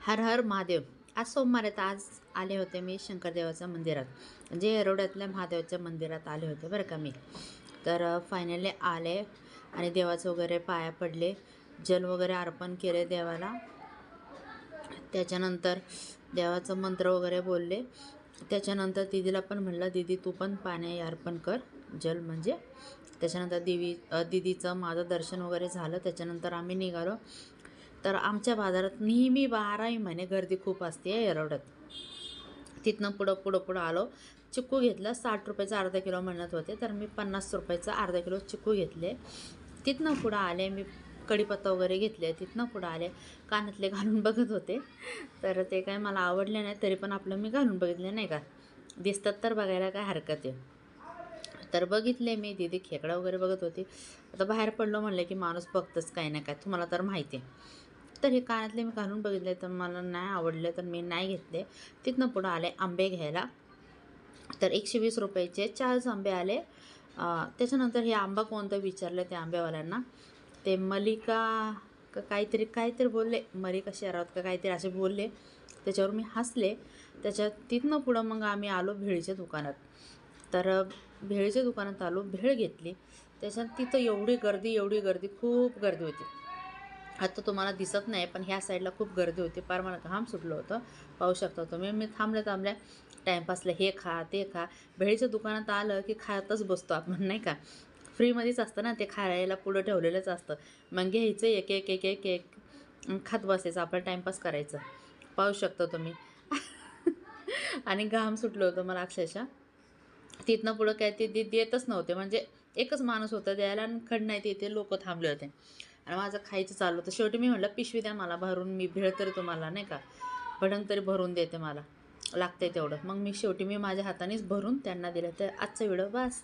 हर हर महादेव. आज सोमवार आहे तर आज आले होते मी शंकरदेवाच्या मंदिरात, जे येरवड्यातल्या महादेवाच्या मंदिरात आले होते बरं का मी. तर फायनली आले आणि देवाचं वगैरे पाया पडले, जल वगैरे अर्पण केले देवाला. त्याच्यानंतर देवाचं मंत्र वगैरे बोलले. त्याच्यानंतर दीदीला पण म्हणलं, दीदी तू पण पाणी अर्पण कर, जल म्हणजे. त्याच्यानंतर दीदीचं माझं दर्शन वगैरे झालं. त्याच्यानंतर आम्ही निघालो. तर आमच्या बाजारात नेहमी 12ही महिने गर्दी खूप असते येरवड्यात. तिथनं पुढं आलो. चिक्कू घेतलं. 60 रुपयाचा अर्धा किलो म्हणत होते, तर मी 50 रुपयाचा अर्धा किलो चिक्कू घेतले. तिथनं पुढं आले मी, कढीपत्ता वगैरे घेतले. तिथनं पुढं आले, कानातले घालून बघत होते, तर ते काय मला आवडले नाही, तरी पण आपलं मी घालून बघितले, नाही का, दिसतात तर बघायला काय हरकत आहे. तर बघितले मी. दीदी खेकडा वगैरे बघत होती. आता बाहेर पडलो म्हणलं की माणूस बघतंच काही ना काय, तुम्हाला तर माहिती आहे. तर हे कानातले मी घालून बघितले, तर मला नाही आवडले, तर मी नाही घेतले. तिथनं पुढं आले आंबे घ्यायला. तर 120 रुपयाचे 4 आंबे आले. त्याच्यानंतर हे आंबा कोणतं विचारलं त्या आंब्यावाल्यांना. ते मलिका का काहीतरी बोलले, मलिका शेरावत का काहीतरी असे बोलले. त्याच्यावर मी हसले. तिथनं पुढं मग आम्ही आलो भेळीच्या दुकानात. तर भेळीच्या दुकानात आलो, भेळ घेतली. त्याच्यात तिथं एवढी गर्दी, खूप गर्दी होती. आता तुम्हाला दिसत नाही, पण ह्या साईडला खूप गर्दी होती. फार मला घाम सुटलं होतं, पाहू शकता तुम्ही. मी थांबल्या टाईमपासला हे खा ते खा. भेळीच्या दुकानात आलं की खातच बसतो आपण, नाही का. फ्रीमध्येच असतं ना ते, खायला पुढं ठेवलेलंच असतं. मग घ्यायचं एक एक एक एक एक खात बसायचं, आपलं टाईमपास करायचं. पाहू शकता तुम्ही. आणि घाम सुटलं होतं मला अक्षरशः. तिथनं पुढं काय ते देतच नव्हते, म्हणजे एकच माणूस होता द्यायला, आणि खड नाही तिथे लोक थांबले होते. आणि माझं खायचं चालू होतं. शेवटी मी म्हटलं, पिशवी द्या मला भरून, मी भेळ तरी तुम्हाला, नाही का, भडंग तरी भरून देते, मला लागते तेवढं. मग शेवटी मी माझ्या हातानेच भरून त्यांना दिलं. तर आजचा व्हिडिओ बस.